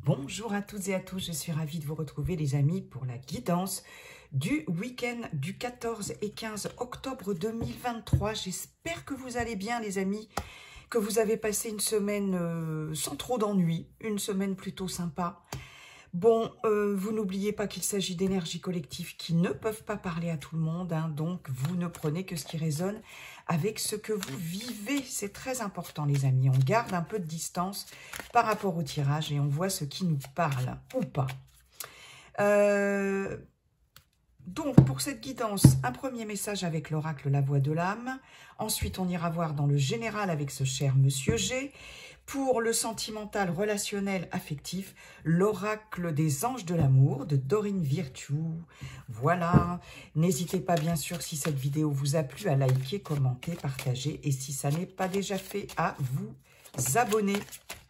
Bonjour à toutes et à tous, je suis ravie de vous retrouver les amis pour la guidance du week-end du 14 et 15 octobre 2023. J'espère que vous allez bien les amis, que vous avez passé une semaine sans trop d'ennuis, une semaine plutôt sympa. Bon, vous n'oubliez pas qu'il s'agit d'énergies collectives qui ne peuvent pas parler à tout le monde, hein, donc vous ne prenez que ce qui résonne avec ce que vous vivez. C'est très important les amis, on garde un peu de distance par rapport au tirage et on voit ce qui nous parle ou pas. Donc, pour cette guidance, un premier message avec l'oracle La Voix de l'âme. Ensuite, on ira voir dans le général avec ce cher Monsieur G. Pour le sentimental, relationnel, affectif, l'oracle des anges de l'amour de Dorine Virtue. Voilà. N'hésitez pas, bien sûr, si cette vidéo vous a plu, à liker, commenter, partager. Et si ça n'est pas déjà fait, à vous abonner.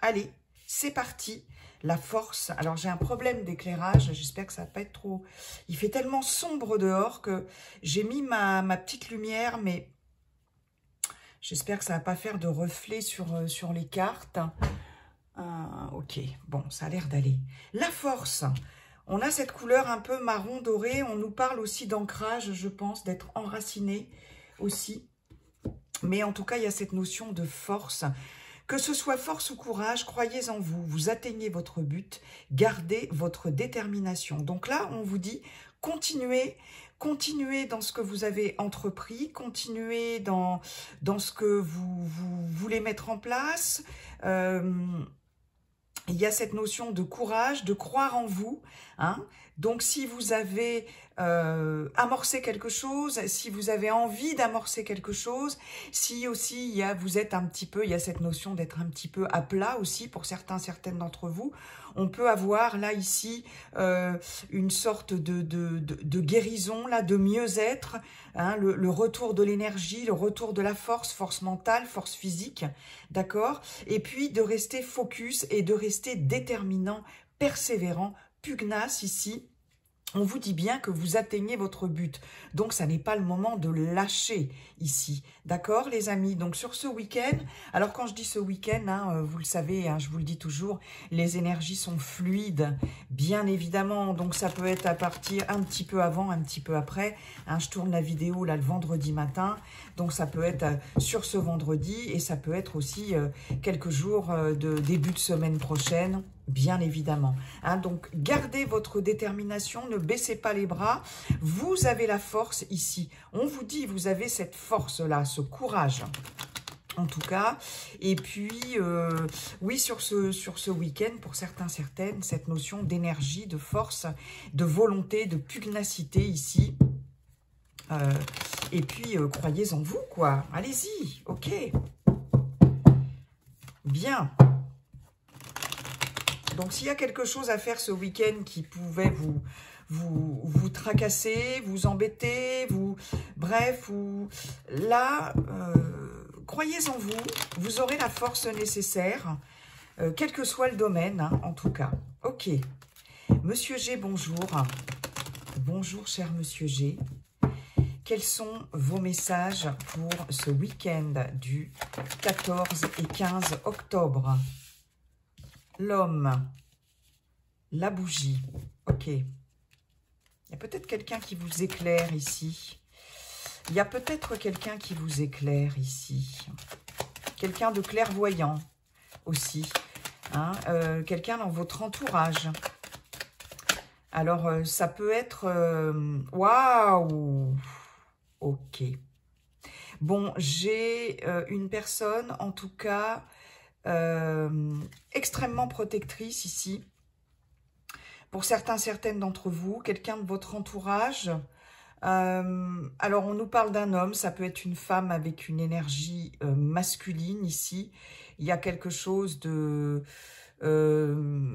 Allez, c'est parti. La force. Alors, j'ai un problème d'éclairage. J'espère que ça va pas être trop... Il fait tellement sombre dehors que j'ai mis ma petite lumière, mais j'espère que ça va pas faire de reflet sur les cartes. Ok, bon, ça a l'air d'aller. La force. On a cette couleur un peu marron doré. On nous parle aussi d'ancrage, je pense, d'être enraciné aussi. Mais en tout cas, il y a cette notion de force. Que ce soit force ou courage, croyez en vous, vous atteignez votre but, gardez votre détermination. Donc là, on vous dit, continuez dans ce que vous avez entrepris, continuez dans ce que vous voulez mettre en place. Il y a cette notion de courage, de croire en vous, hein. Donc, si vous avez amorcé quelque chose, si vous avez envie d'amorcer quelque chose, si aussi vous êtes un petit peu, il y a cette notion d'être un petit peu à plat aussi pour certaines d'entre vous, on peut avoir là ici une sorte de guérison, là, de mieux-être, hein, le retour de l'énergie, le retour de la force mentale, force physique, d'accord? Et puis de rester focus et de rester déterminant, persévérant, pugnace ici. On vous dit bien que vous atteignez votre but. Donc, ça n'est pas le moment de lâcher ici. D'accord, les amis? Donc, sur ce week-end, alors quand je dis ce week-end, hein, vous le savez, hein, je vous le dis toujours, les énergies sont fluides, bien évidemment. Donc, ça peut être à partir un petit peu avant, un petit peu après. Hein, je tourne la vidéo là le vendredi matin. Donc, ça peut être sur ce vendredi et ça peut être aussi quelques jours de début de semaine prochaine. Bien évidemment. Hein, donc, gardez votre détermination, ne baissez pas les bras. Vous avez la force ici. On vous dit, vous avez cette force-là, ce courage. En tout cas. Et puis, oui, sur ce week-end, pour certaines, cette notion d'énergie, de force, de volonté, de pugnacité ici. Et puis, croyez en vous, quoi. Allez-y, ok. Bien. Donc, s'il y a quelque chose à faire ce week-end qui pouvait vous tracasser, vous embêter, bref, là, croyez en vous, vous aurez la force nécessaire, quel que soit le domaine, hein, en tout cas. Ok. Monsieur G, bonjour. Bonjour, cher Monsieur G. Quels sont vos messages pour ce week-end du 14 et 15 octobre? L'homme, la bougie, ok. Il y a peut-être quelqu'un qui vous éclaire ici. Il y a peut-être quelqu'un qui vous éclaire ici. Quelqu'un de clairvoyant aussi. Hein, quelqu'un dans votre entourage. Alors, ça peut être... Waouh! Ok. Bon, j'ai une personne, en tout cas... extrêmement protectrice ici pour certaines d'entre vous, quelqu'un de votre entourage. Alors on nous parle d'un homme, ça peut être une femme avec une énergie masculine ici. Il y a quelque chose de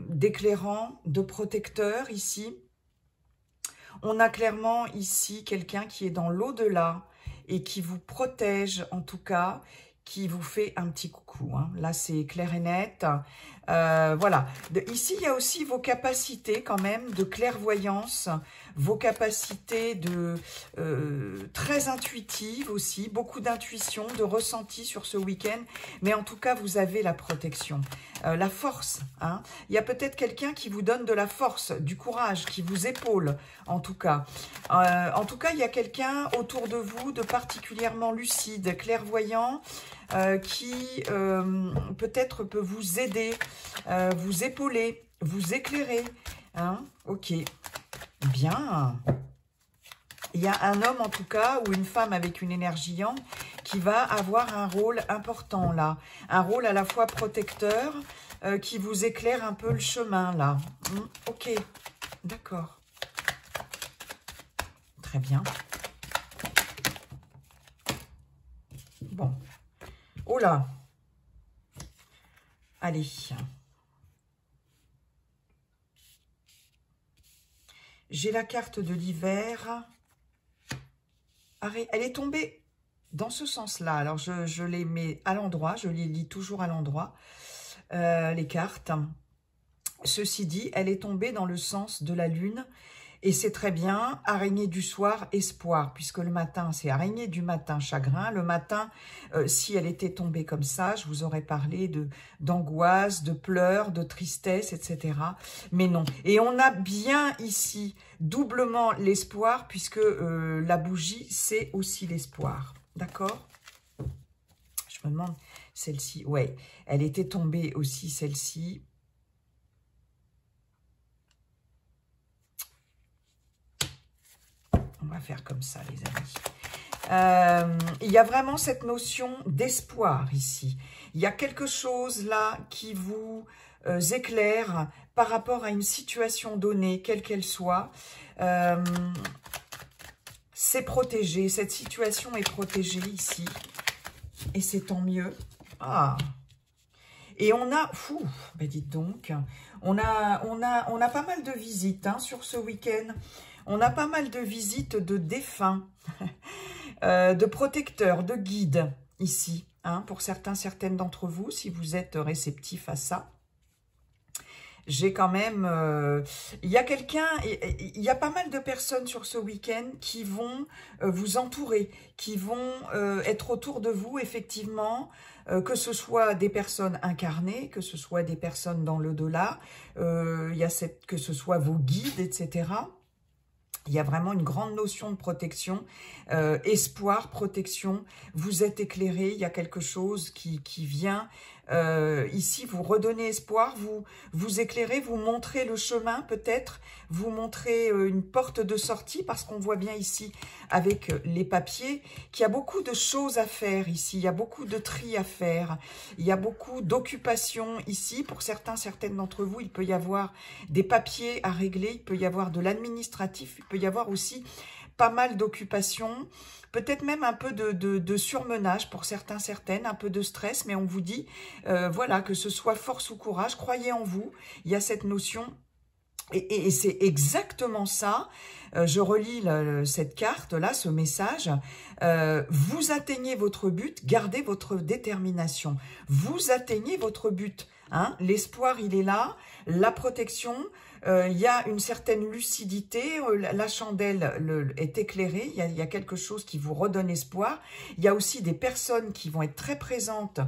d'éclairant, de protecteur ici. On a clairement ici quelqu'un qui est dans l'au-delà et qui vous protège en tout cas, qui vous fait un petit coucou. Hein. Là, c'est clair et net. Voilà. Ici, il y a aussi vos capacités quand même de clairvoyance, vos capacités de très intuitives aussi, beaucoup d'intuition, de ressenti sur ce week-end. Mais en tout cas, vous avez la protection, la force. Hein. Il y a peut-être quelqu'un qui vous donne de la force, du courage, qui vous épaule en tout cas. Il y a quelqu'un autour de vous de particulièrement lucide, clairvoyant, qui peut-être peut vous aider, vous épauler, vous éclairer. Hein, ok, bien. Il y a un homme en tout cas, ou une femme avec une énergie yang, qui va avoir un rôle important là. Un rôle à la fois protecteur, qui vous éclaire un peu le chemin là. Ok, d'accord. Très bien. Bon. Oh là. Allez. J'ai la carte de l'hiver. Elle est tombée dans ce sens-là. Alors, je les mets à l'endroit. Je les lis toujours à l'endroit, les cartes. Ceci dit, elle est tombée dans le sens de la lune. Et c'est très bien, araignée du soir, espoir, puisque le matin, c'est araignée du matin, chagrin. Le matin, si elle était tombée comme ça, je vous aurais parlé d'angoisse, de pleurs, de tristesse, etc. Mais non. Et on a bien ici doublement l'espoir, puisque la bougie, c'est aussi l'espoir. D'accord? Je me demande, celle-ci, ouais, elle était tombée aussi, celle-ci. On va faire comme ça, les amis. Il y a vraiment cette notion d'espoir ici. Il y a quelque chose là qui vous éclaire par rapport à une situation donnée, quelle qu'elle soit. C'est protégé, cette situation est protégée ici. Et c'est tant mieux. Ah. Et on a, ben dites donc, on a pas mal de visites hein, sur ce week-end. On a pas mal de visites de défunts, de protecteurs, de guides ici, hein, pour certaines d'entre vous, si vous êtes réceptifs à ça. J'ai quand même, il y a quelqu'un, il y a pas mal de personnes sur ce week-end qui vont vous entourer, qui vont être autour de vous, effectivement, que ce soit des personnes incarnées, que ce soit des personnes dans l'au-delà, que ce soit vos guides, etc. Il y a vraiment une grande notion de protection, espoir, protection. Vous êtes éclairé, il y a quelque chose qui vient ici vous redonner espoir, vous éclairez, vous montrez le chemin peut-être, vous montrez une porte de sortie parce qu'on voit bien ici avec les papiers qu'il y a beaucoup de choses à faire ici, il y a beaucoup de tri à faire, il y a beaucoup d'occupations ici. Pour certaines d'entre vous, il peut y avoir des papiers à régler, il peut y avoir de l'administratif, il peut y avoir aussi pas mal d'occupations, peut-être même un peu de surmenage pour certaines, un peu de stress, mais on vous dit, voilà, que ce soit force ou courage, croyez en vous, il y a cette notion, et c'est exactement ça, je relis cette carte-là, ce message, vous atteignez votre but, gardez votre détermination, vous atteignez votre but, hein, l'espoir il est là, la protection, il y a une certaine lucidité, la chandelle est éclairée, il y a quelque chose qui vous redonne espoir. Il y a aussi des personnes qui vont être très présentes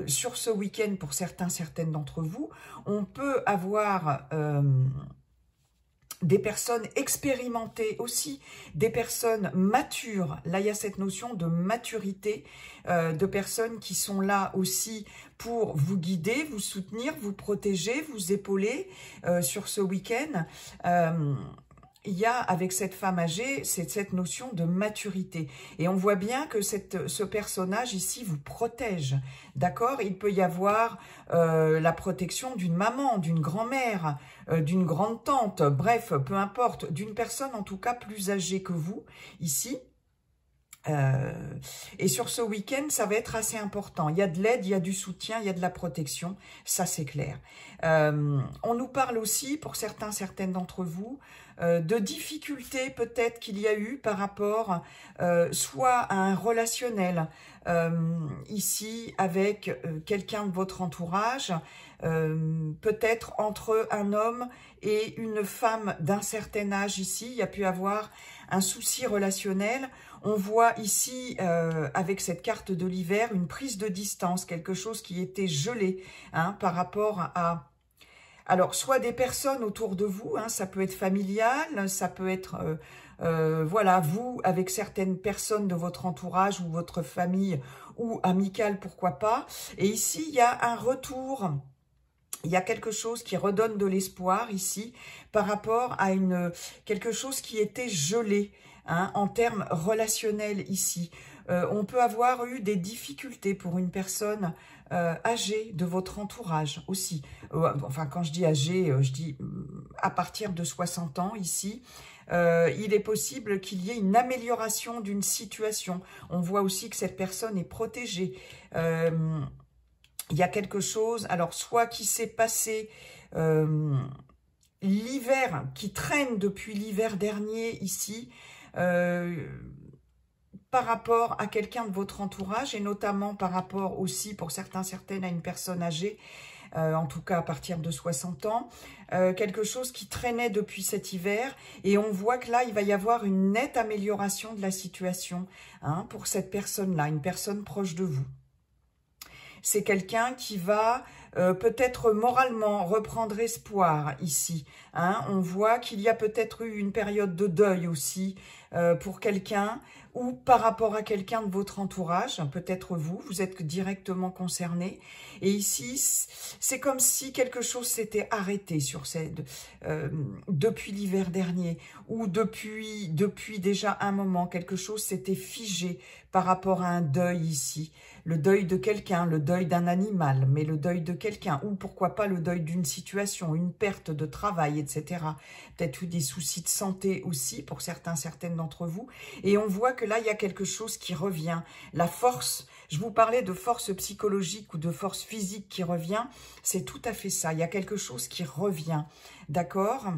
sur ce week-end pour certaines d'entre vous. On peut avoir des personnes expérimentées aussi, des personnes matures. Là, il y a cette notion de maturité, de personnes qui sont là aussi pour vous guider, vous soutenir, vous protéger, vous épauler sur ce week-end. Il y a, avec cette femme âgée, cette notion de maturité. Et on voit bien que ce personnage ici vous protège, d'accord? Il peut y avoir la protection d'une maman, d'une grand-mère, d'une grande tante, bref, peu importe, d'une personne en tout cas plus âgée que vous, ici. Et sur ce week-end, ça va être assez important. Il y a de l'aide, il y a du soutien, il y a de la protection, ça c'est clair. On nous parle aussi, pour certaines d'entre vous, de difficultés peut-être qu'il y a eu par rapport soit à un relationnel, ici avec quelqu'un de votre entourage, peut-être entre un homme et une femme d'un certain âge ici. Il y a pu avoir un souci relationnel. On voit ici, avec cette carte de l'hiver, une prise de distance, quelque chose qui était gelé hein, par rapport à... Alors, soit des personnes autour de vous, hein, ça peut être familial, ça peut être, voilà, vous avec certaines personnes de votre entourage ou votre famille ou amicale, pourquoi pas. Et ici, il y a un retour, il y a quelque chose qui redonne de l'espoir ici par rapport à quelque chose qui était gelé hein, en termes relationnels ici. On peut avoir eu des difficultés pour une personne âgée de votre entourage aussi. Enfin, quand je dis âgée, je dis à partir de 60 ans ici. Il est possible qu'il y ait une amélioration d'une situation. On voit aussi que cette personne est protégée. Il y a quelque chose, alors soit qui s'est passé l'hiver, qui traîne depuis l'hiver dernier ici, par rapport à quelqu'un de votre entourage et notamment par rapport aussi pour certaines à une personne âgée, en tout cas à partir de 60 ans, quelque chose qui traînait depuis cet hiver et on voit que là il va y avoir une nette amélioration de la situation hein, pour cette personne-là, une personne proche de vous. C'est quelqu'un qui va peut-être moralement reprendre espoir ici. Hein. On voit qu'il y a peut-être eu une période de deuil aussi pour quelqu'un ou par rapport à quelqu'un de votre entourage, peut-être vous êtes directement concerné. Et ici, c'est comme si quelque chose s'était arrêté depuis l'hiver dernier ou depuis déjà un moment, quelque chose s'était figé par rapport à un deuil ici. Le deuil de quelqu'un, le deuil d'un animal, mais le deuil de quelqu'un, ou pourquoi pas le deuil d'une situation, une perte de travail, etc. Peut-être eu des soucis de santé aussi pour certaines d'entre vous. Et on voit que là, il y a quelque chose qui revient. La force, je vous parlais de force psychologique ou de force physique qui revient, c'est tout à fait ça. Il y a quelque chose qui revient, d'accord ?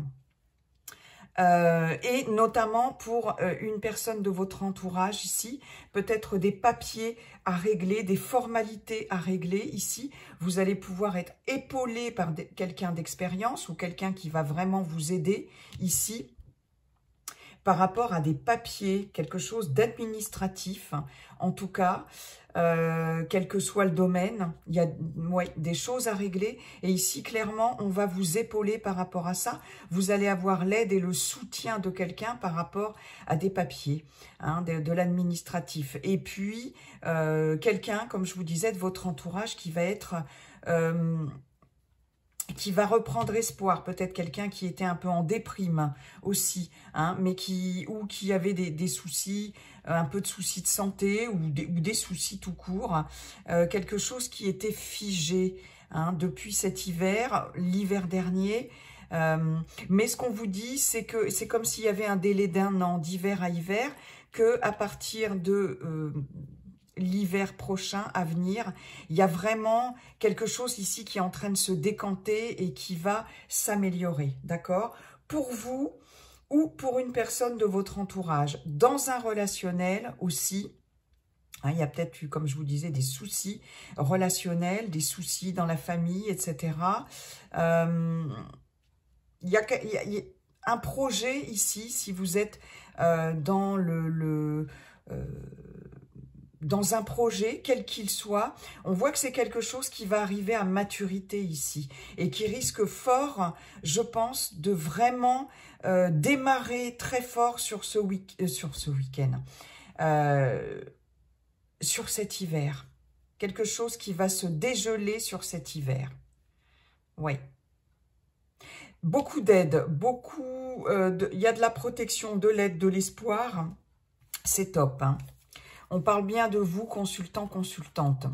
Et notamment pour une personne de votre entourage ici, peut-être des papiers à régler, des formalités à régler ici. Vous allez pouvoir être épaulé par quelqu'un d'expérience ou quelqu'un qui va vraiment vous aider ici par rapport à des papiers, quelque chose d'administratif, en tout cas, quel que soit le domaine, il y a des choses à régler. Et ici, clairement, on va vous épauler par rapport à ça. Vous allez avoir l'aide et le soutien de quelqu'un par rapport à des papiers, hein, de l'administratif. Et puis, quelqu'un, comme je vous disais, de votre entourage qui va être... qui va reprendre espoir, peut-être quelqu'un qui était un peu en déprime aussi, hein, mais qui avait des soucis, un peu de soucis de santé ou des soucis tout court, quelque chose qui était figé hein, depuis cet hiver, l'hiver dernier. Mais ce qu'on vous dit, c'est que c'est comme s'il y avait un délai d'1 an, d'hiver à hiver, que à partir de... l'hiver prochain à venir, il y a vraiment quelque chose ici qui est en train de se décanter et qui va s'améliorer, d'accord? Pour vous ou pour une personne de votre entourage, dans un relationnel aussi, hein, il y a peut-être eu, comme je vous disais, des soucis relationnels, des soucis dans la famille, etc. Il y a un projet ici, si vous êtes dans dans un projet, quel qu'il soit, on voit que c'est quelque chose qui va arriver à maturité ici et qui risque fort, je pense, de vraiment démarrer très fort sur ce week-end, sur cet hiver. Quelque chose qui va se dégeler sur cet hiver. Oui. Beaucoup d'aide, il y a de la protection, de l'aide, de l'espoir. C'est top, hein. On parle bien de vous, consultant, consultante.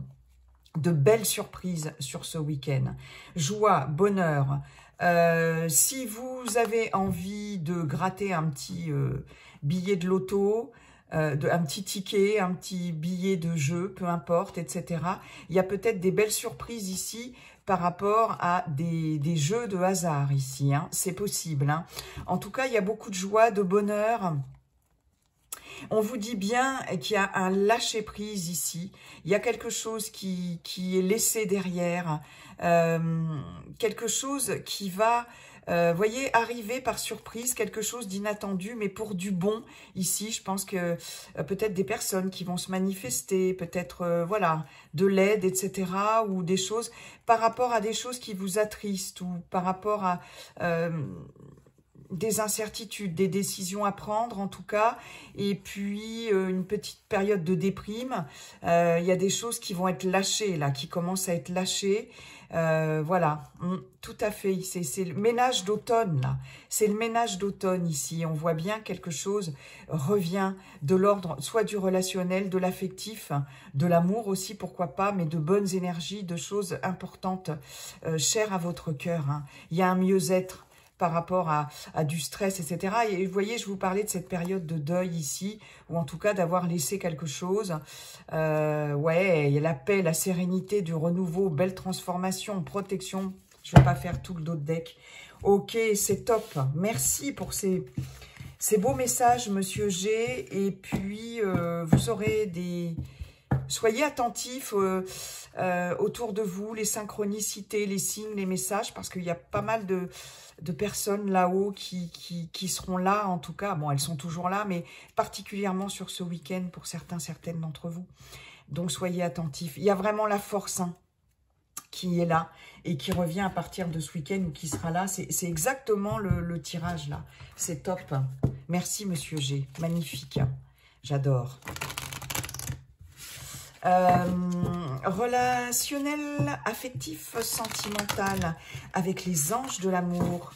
De belles surprises sur ce week-end. Joie, bonheur. Si vous avez envie de gratter un petit billet de loto, un petit ticket, un petit billet de jeu, peu importe, etc. Il y a peut-être des belles surprises ici par rapport à des jeux de hasard ici. Hein. C'est possible. Hein. En tout cas, il y a beaucoup de joie, de bonheur. On vous dit bien qu'il y a un lâcher-prise ici. Il y a quelque chose qui est laissé derrière. Quelque chose qui va, voyez, arriver par surprise, quelque chose d'inattendu, mais pour du bon. Ici, je pense que peut-être des personnes qui vont se manifester, peut-être, voilà, de l'aide, etc. Ou des choses par rapport à des choses qui vous attristent ou par rapport à... des incertitudes, des décisions à prendre en tout cas, et puis une petite période de déprime. Il y a des choses qui vont être lâchées là, qui commencent à être lâchées. Voilà, tout à fait, c'est le ménage d'automne là, c'est le ménage d'automne ici. On voit bien quelque chose revient de l'ordre, soit du relationnel, de l'affectif, de l'amour aussi, pourquoi pas, mais de bonnes énergies, de choses importantes, chères à votre cœur, hein. Il y a un mieux-être par rapport à du stress, etc. Et vous voyez, je vous parlais de cette période de deuil ici, ou en tout cas d'avoir laissé quelque chose. Ouais, il y a la paix, la sérénité, du renouveau, belle transformation, protection. Je ne vais pas faire tout le dos de deck. Ok, c'est top. Merci pour ces beaux messages, Monsieur G. Et puis, vous aurez des... Soyez attentifs autour de vous, les synchronicités, les signes, les messages, parce qu'il y a pas mal de personnes là-haut qui seront là, en tout cas. Bon, elles sont toujours là, mais particulièrement sur ce week-end pour certaines d'entre vous. Donc, soyez attentifs. Il y a vraiment la force hein, qui est là et qui revient à partir de ce week-end ou qui sera là. C'est exactement le tirage, là. C'est top. Merci, Monsieur G. Magnifique. J'adore. Relationnel, affectif, sentimental avec les anges de l'amour.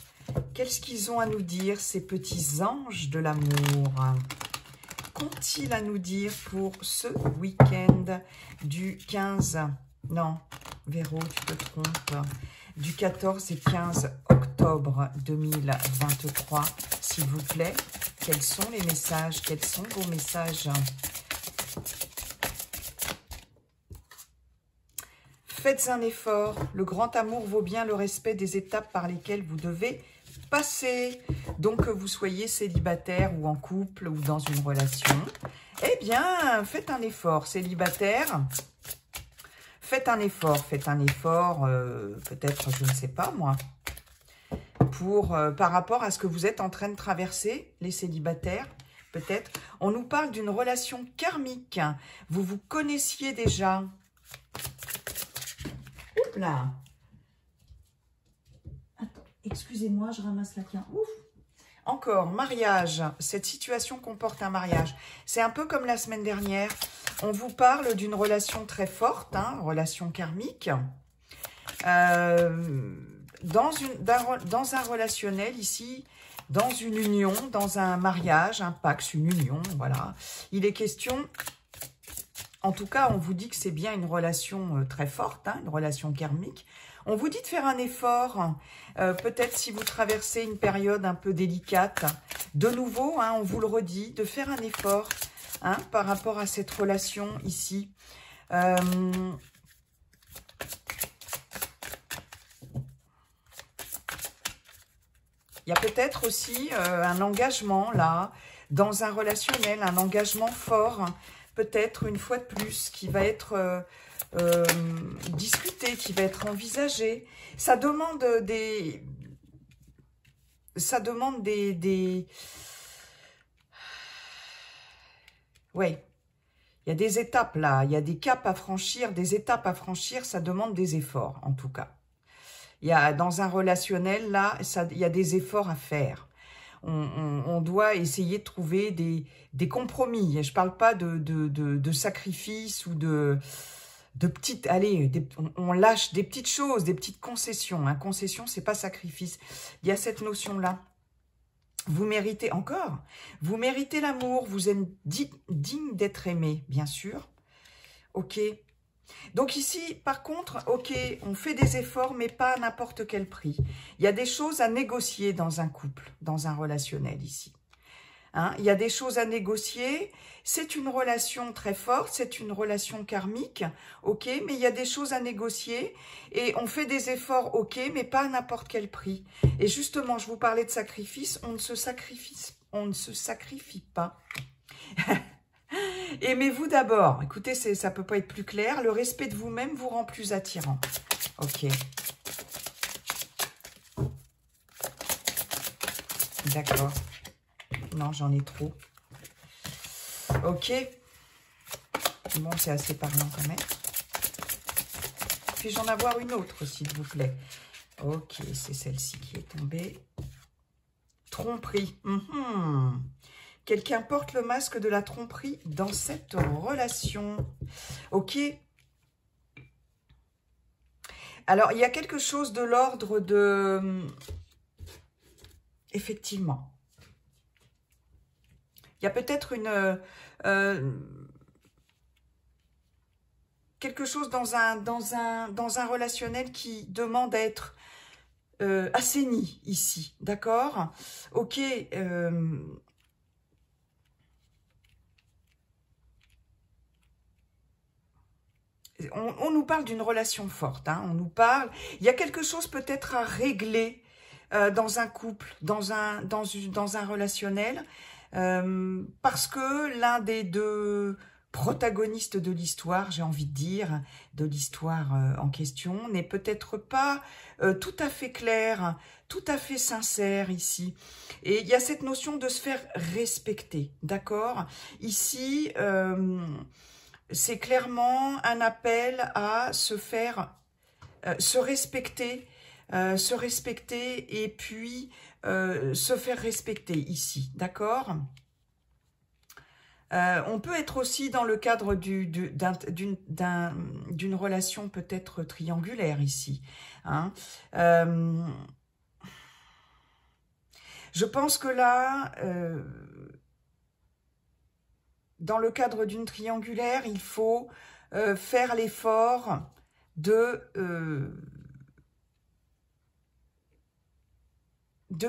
Qu'est-ce qu'ils ont à nous dire, ces petits anges de l'amour? Qu'ont-ils à nous dire pour ce week-end du 15? Non, Véro, tu te trompes. Du 14 et 15 octobre 2023, s'il vous plaît. Quels sont les messages? Quels sont vos messages? Faites un effort, le grand amour vaut bien le respect des étapes par lesquelles vous devez passer. Donc que vous soyez célibataire ou en couple ou dans une relation, eh bien, faites un effort. Célibataire, faites un effort, peut-être, je ne sais pas moi, pour par rapport à ce que vous êtes en train de traverser, les célibataires. Peut-être, on nous parle d'une relation karmique. Vous vous connaissiez déjà. Là. Attends, excusez-moi, je ramasse la carte. Ouf. Encore, mariage. Cette situation comporte un mariage. C'est un peu comme la semaine dernière. On vous parle d'une relation très forte, hein, relation karmique. Dans un relationnel ici, dans une union, dans un mariage, un pax, une union, voilà. Il est question... En tout cas, on vous dit que c'est bien une relation très forte, hein, une relation karmique. On vous dit de faire un effort, peut-être si vous traversez une période un peu délicate. De nouveau, hein, on vous le redit, de faire un effort hein, par rapport à cette relation ici. Il y a peut-être aussi un engagement là, dans un relationnel, un engagement fort, peut-être une fois de plus, qui va être discuté, qui va être envisagé. Ça demande des... Oui, il y a des étapes là, il y a des caps à franchir, des étapes à franchir, ça demande des efforts en tout cas. Il y a, dans un relationnel là, il y a des efforts à faire. On doit essayer de trouver des compromis. Je ne parle pas de sacrifices ou de petites... Allez, on lâche des petites choses, des petites concessions. Hein. Concession, ce n'est pas sacrifice. Il y a cette notion-là. Vous méritez encore. Vous méritez l'amour. Vous êtes digne d'être aimé, bien sûr. Ok. Donc ici, par contre, ok, on fait des efforts, mais pas à n'importe quel prix. Il y a des choses à négocier dans un couple, dans un relationnel ici. Hein, il y a des choses à négocier. C'est une relation très forte, c'est une relation karmique, ok, mais il y a des choses à négocier et on fait des efforts, ok, mais pas à n'importe quel prix. Et justement, je vous parlais de sacrifice, on ne se sacrifie pas. Aimez-vous d'abord. Écoutez, ça peut pas être plus clair. Le respect de vous-même vous rend plus attirant. Ok. D'accord. Non, j'en ai trop. Ok. Bon, c'est assez parlant quand même. Puis-je en avoir une autre, s'il vous plaît? Ok, c'est celle-ci qui est tombée. Tromperie. Quelqu'un porte le masque de la tromperie dans cette relation. Ok. Alors, il y a quelque chose de l'ordre de... Effectivement. Il y a peut-être une... quelque chose dans un relationnel qui demande à être assaini ici. D'accord? Ok. On nous parle d'une relation forte, hein, on nous parle, il y a quelque chose peut-être à régler dans un couple, dans un relationnel, parce que l'un des deux protagonistes de l'histoire, j'ai envie de dire, de l'histoire en question, n'est peut-être pas tout à fait clair, tout à fait sincère ici. Et il y a cette notion de se faire respecter, d'accord? Ici... c'est clairement un appel à se faire, se respecter et puis se faire respecter ici, d'accord? On peut être aussi dans le cadre d'une relation peut-être triangulaire ici, hein. Je pense que là... dans le cadre d'une triangulaire, il faut faire l'effort de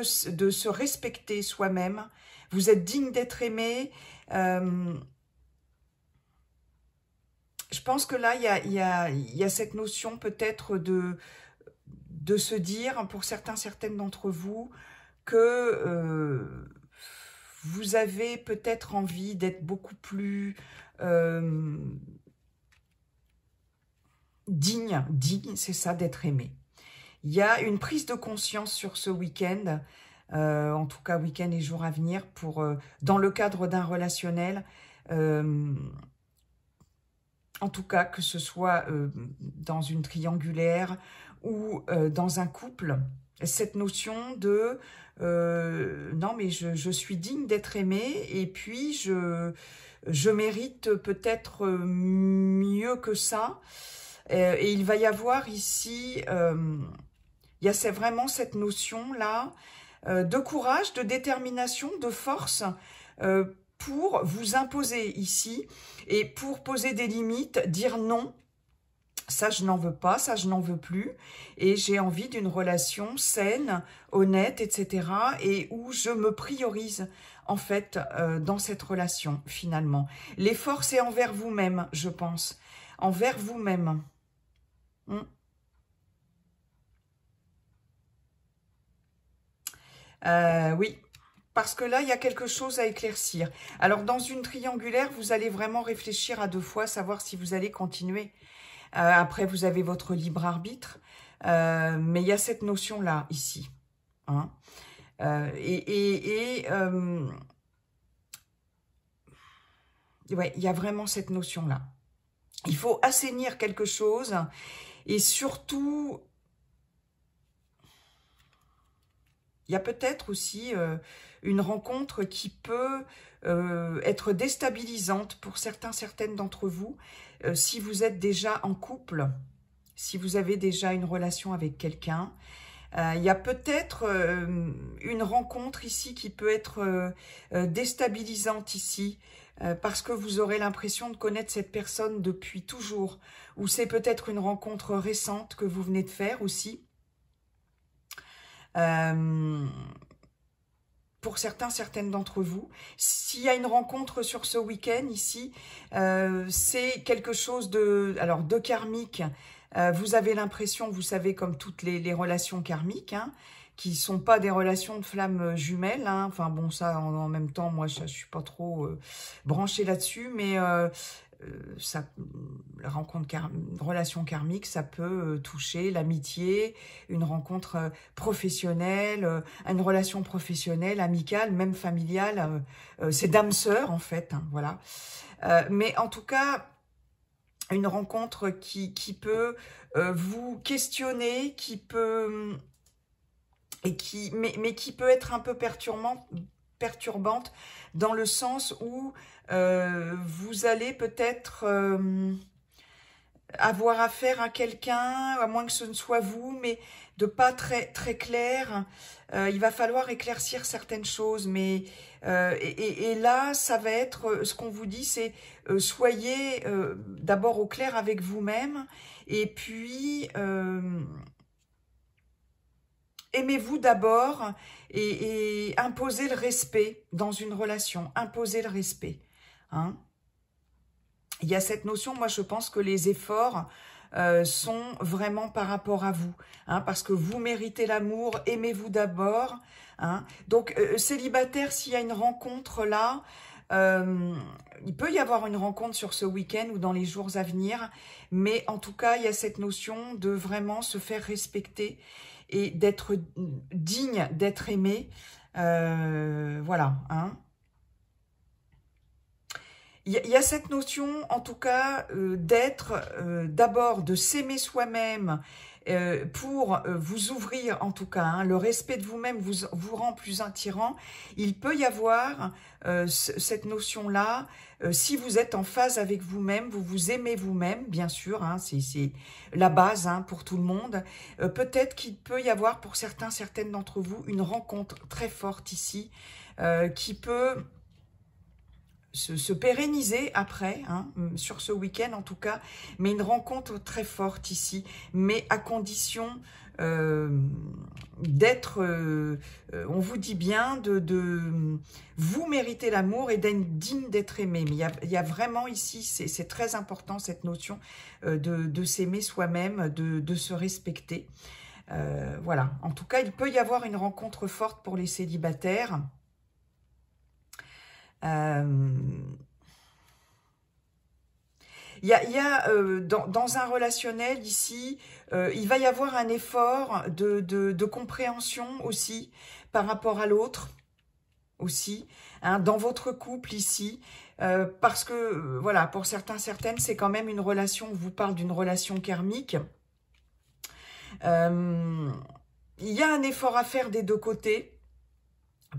se respecter soi-même. Vous êtes digne d'être aimé. Je pense que là, il y a cette notion peut-être de se dire, pour certaines d'entre vous, que... vous avez peut-être envie d'être beaucoup plus digne, c'est ça, d'être aimé. Il y a une prise de conscience sur ce week-end, en tout cas week-end et jours à venir, pour dans le cadre d'un relationnel, en tout cas que ce soit dans une triangulaire ou dans un couple, cette notion de non mais je suis digne d'être aimée et puis je mérite peut-être mieux que ça, et il va y avoir ici il y a vraiment cette notion là de courage, de détermination, de force pour vous imposer ici et pour poser des limites, dire non. Ça, je n'en veux pas, ça, je n'en veux plus. Et j'ai envie d'une relation saine, honnête, etc. Et où je me priorise, en fait, dans cette relation, finalement. L'effort, c'est envers vous-même, je pense. Envers vous-même. Oui. Parce que là, il y a quelque chose à éclaircir. Alors, dans une triangulaire, vous allez vraiment réfléchir à deux fois, savoir si vous allez continuer. Après, vous avez votre libre arbitre. Mais il y a cette notion-là, ici. Hein. Ouais, il y a vraiment cette notion-là. Il faut assainir quelque chose. Et surtout... il y a peut-être aussi une rencontre qui peut être déstabilisante pour certaines d'entre vous. Si vous êtes déjà en couple, si vous avez déjà une relation avec quelqu'un, il y a peut-être une rencontre ici qui peut être déstabilisante ici, parce que vous aurez l'impression de connaître cette personne depuis toujours, ou c'est peut-être une rencontre récente que vous venez de faire aussi. Pour certaines d'entre vous. S'il y a une rencontre sur ce week-end ici, c'est quelque chose de karmique. Vous avez l'impression, vous savez, comme toutes les relations karmiques, hein, qui sont pas des relations de flammes jumelles, hein. Enfin bon, ça, en même temps, moi, je suis pas trop branchée là-dessus, mais ça, la relation karmique, ça peut toucher l'amitié, une rencontre professionnelle, une relation professionnelle, amicale, même familiale. C'est d'âme sœur, en fait, hein, voilà. Mais en tout cas, une rencontre qui peut vous questionner, qui peut... mais qui peut être un peu perturbante dans le sens où vous allez peut-être avoir affaire à quelqu'un, à moins que ce ne soit vous, mais de pas très clair. Il va falloir éclaircir certaines choses, mais et là, ça va être ce qu'on vous dit, c'est soyez d'abord au clair avec vous-même, et puis aimez-vous d'abord et imposez le respect dans une relation, imposez le respect. Hein? Il y a cette notion, moi je pense que les efforts sont vraiment par rapport à vous, hein, parce que vous méritez l'amour, aimez-vous d'abord. Hein? Donc célibataire, s'il y a une rencontre là, il peut y avoir une rencontre sur ce week-end ou dans les jours à venir, mais en tout cas, il y a cette notion de vraiment se faire respecter et d'être digne, d'être aimé. Voilà. Hein. Il y a cette notion, en tout cas, d'être, d'abord, de s'aimer soi-même pour vous ouvrir, en tout cas. Hein, le respect de vous-même vous rend plus attirant. Il peut y avoir cette notion-là, si vous êtes en phase avec vous-même, vous vous aimez vous-même, bien sûr, hein, c'est la base hein, pour tout le monde. Peut-être qu'il peut y avoir pour certaines d'entre vous une rencontre très forte ici qui peut se pérenniser après, hein, sur ce week-end en tout cas, mais une rencontre très forte ici, mais à condition d'être, on vous dit bien, vous méritez l'amour et d'être digne d'être aimé. Mais il y a vraiment ici, c'est très important cette notion de s'aimer soi-même, de se respecter. Voilà, en tout cas, il peut y avoir une rencontre forte pour les célibataires. Il y a dans un relationnel ici, il va y avoir un effort de compréhension aussi par rapport à l'autre aussi, hein, dans votre couple ici, parce que voilà, pour certaines, c'est quand même une relation, on vous parle d'une relation karmique. Il y a un effort à faire des deux côtés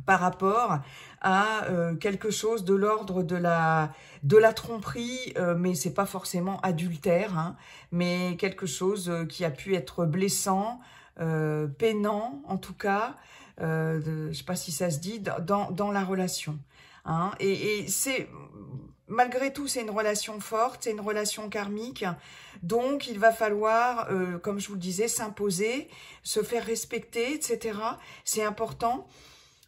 par rapport à quelque chose de l'ordre de la tromperie, mais c'est pas forcément adultère, hein, mais quelque chose qui a pu être blessant, peinant en tout cas, je sais pas si ça se dit, dans la relation. Hein, et c'est malgré tout, c'est une relation forte, c'est une relation karmique, donc il va falloir, comme je vous le disais, s'imposer, se faire respecter, etc. C'est important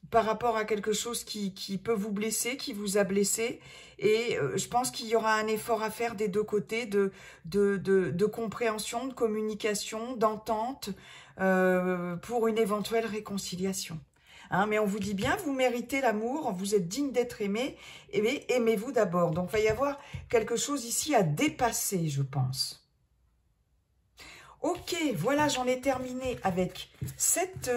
par rapport à quelque chose qui peut vous blesser, qui vous a blessé. Et je pense qu'il y aura un effort à faire des deux côtés de compréhension, de communication, d'entente pour une éventuelle réconciliation. Hein, mais on vous dit bien, vous méritez l'amour, vous êtes digne d'être aimé, et aimez-vous d'abord. Donc, il va y avoir quelque chose ici à dépasser, je pense. Ok, voilà, j'en ai terminé avec cette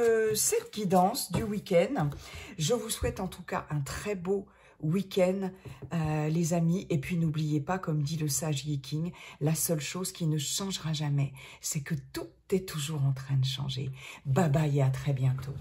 guidance du week-end. Je vous souhaite en tout cas un très beau week-end, les amis. Et puis, n'oubliez pas, comme dit le sage Yi-King, la seule chose qui ne changera jamais, c'est que tout est toujours en train de changer. Bye bye et à très bientôt.